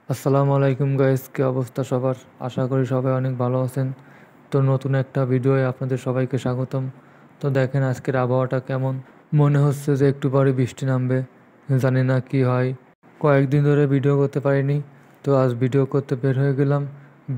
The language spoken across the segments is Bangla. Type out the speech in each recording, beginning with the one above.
আসসালামু আলাইকুম গাইস, কি অবস্থা সবার? আশা করি সবাই অনেক ভালো আছেন। তো নতুন একটা ভিডিওয়ে আপনাদের সবাইকে স্বাগতম। তো দেখেন আজকের আবহাওয়াটা কেমন। মনে হচ্ছে যে একটু পরে বৃষ্টি নামবে, জানি না কি হয়। কয়েকদিন ধরে ভিডিও করতে পারিনি, তো আজ ভিডিও করতে বের হয়ে গেলাম।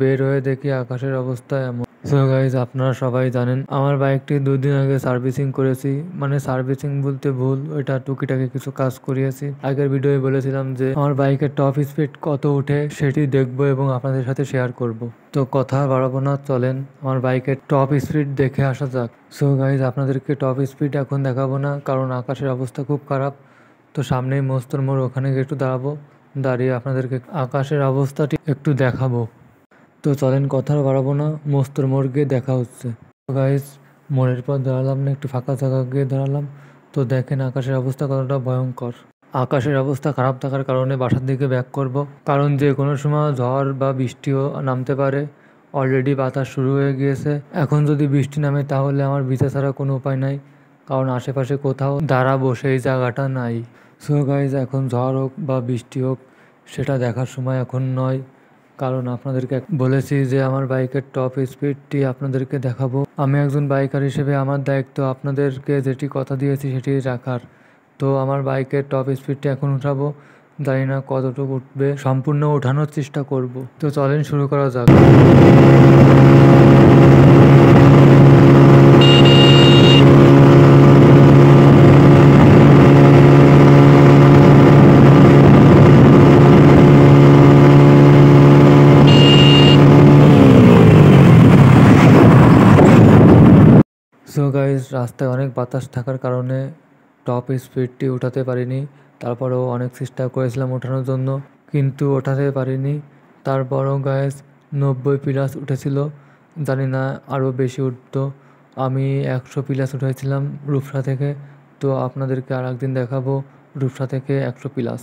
বের হয়ে দেখি আকাশের অবস্থা এমন। সো গাইজ, আপনারা সবাই জানেন আমার বাইকটি 2 দিন আগে সার্ভিসিং করেছি। মানে সার্ভিসিং বলতে ভুল, ওইটা টুকিটাকি কিছু কাজ করিয়েছি। আগের ভিডিওয়ে বলেছিলাম যে আমার বাইকের টপ স্পিড কত উঠে সেটি দেখবো এবং আপনাদের সাথে শেয়ার করব। তো কথা বাড়াবো না, চলেন আমার বাইকের টপ স্পিড দেখে আসা যাক। সো গাইজ, আপনাদেরকে টপ স্পিড এখন দেখাবো না, কারণ আকাশের অবস্থা খুব খারাপ। তো সামনেই মস্তর মোড়, ওখানে গিয়ে একটু দাঁড়াবো, দাঁড়িয়ে আপনাদেরকে আকাশের অবস্থাটি একটু দেখাবো। তো চলেন কথা বাড়াবো না, মস্তর মোড় গিয়ে দেখা হচ্ছে। তো গাইজ, মোড়ের পর দাঁড়ালাম না, একটু ফাঁকা জায়গা গিয়ে দাঁড়ালাম। তো দেখেন আকাশের অবস্থা কতটা ভয়ঙ্কর। আকাশের অবস্থা খারাপ থাকার কারণে বাসার দিকে ব্যাক করব, কারণ যে কোনো সময় ঝড় বা বৃষ্টিও নামতে পারে। অলরেডি বাতাস শুরু হয়ে গিয়েছে। এখন যদি বৃষ্টি নামে তাহলে আমার ভিজা ছাড়া কোনো উপায় নাই, কারণ আশেপাশে কোথাও দাঁড়াবো সেই জায়গাটা নাই। সো গাইজ, এখন ঝড় হোক বা বৃষ্টি হোক সেটা দেখার সময় এখন নয়, কারণ আপনাদেরকে বলেছি যে আমার বাইকের টপ স্পিডটি আপনাদেরকে দেখাবো। আমি একজন বাইকার হিসেবে আমার দায়িত্ব আপনাদেরকে যেটি কথা দিয়েছি সেটি রাখার। তো আমার বাইকের টপ স্পিডটি এখন উঠাবো, জানি না কতটুকু উঠবে, সম্পূর্ণ ওঠানোর চেষ্টা করব। তো চলেন শুরু করা যাক। সো গাইজ, রাস্তায় অনেক বাতাস থাকার কারণে টপ স্পিডটি উঠাতে পারিনি। তারপরেও অনেক চেষ্টা করেছিলাম ওঠানোর জন্য, কিন্তু ওঠাতে পারিনি। তারপরও গাইজ 90+ উঠেছিল, জানি না আরও বেশি উঠতো। আমি 100+ উঠেছিলাম রূপসা থেকে। তো আপনাদেরকে আর একদিন দেখাবো রূপসা থেকে 100+।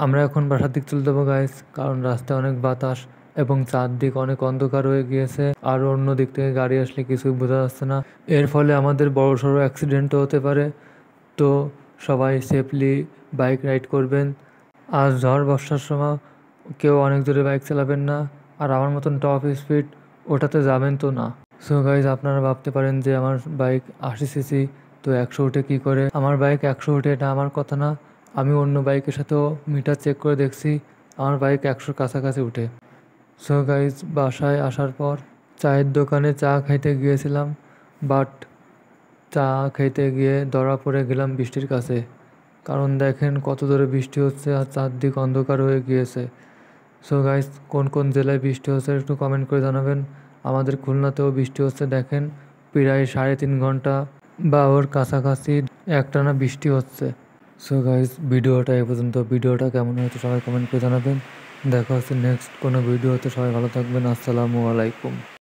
আমরা এখন বাসার দিক চলে যাবো গাইজ, কারণ রাস্তায় অনেক বাতাস এবং চারদিক অনেক অন্ধকার হয়ে গিয়েছে। আর অন্য দিক থেকে গাড়ি আসলে কিছুই বোঝা যাচ্ছে না। এর ফলে আমাদের বড়সড় অ্যাক্সিডেন্টও হতে পারে। তো সবাই সেফলি বাইক রাইড করবেন। আর ঝড় বর্ষার সময় কেউ অনেক জোরে বাইক চালাবেন না, আর আমার মতন টপ স্পিড ওটাতে যাবেন তো না। সো গাইজ, আপনারা ভাবতে পারেন যে আমার বাইক 80 সিসি, তো 100 উঠে কী করে? আমার বাইক 100 উঠে এটা আমার কথা না। আমি অন্য বাইকের সাথেও মিটার চেক করে দেখছি, আমার বাইক 100 কাছাকাছি উঠে। সো গাইজ, বাসায় আসার পর চায়ের দোকানে চা খাইতে গিয়েছিলাম, বাট চা খেতে গিয়ে ধরা পড়ে গেলাম বৃষ্টির কাছে। কারণ দেখেন কত জোরে বৃষ্টি হচ্ছে আর চারদিক অন্ধকার হয়ে গিয়েছে। সো গাইজ, কোন কোন জেলায় বৃষ্টি হচ্ছে একটু কমেন্ট করে জানাবেন। আমাদের খুলনাতেও বৃষ্টি হচ্ছে, দেখেন প্রায় 3.5 ঘন্টা বা ওর কাছাকাছি একটানা বৃষ্টি হচ্ছে। সো গাইজ, ভিডিওটা এ পর্যন্ত। ভিডিওটা কেমন হয়েছে সবাই কমেন্ট করে জানাবেন। দেখা হচ্ছে নেক্সট কোনো ভিডিওতে। সবাই ভালো থাকবেন। আসসালামু আলাইকুম।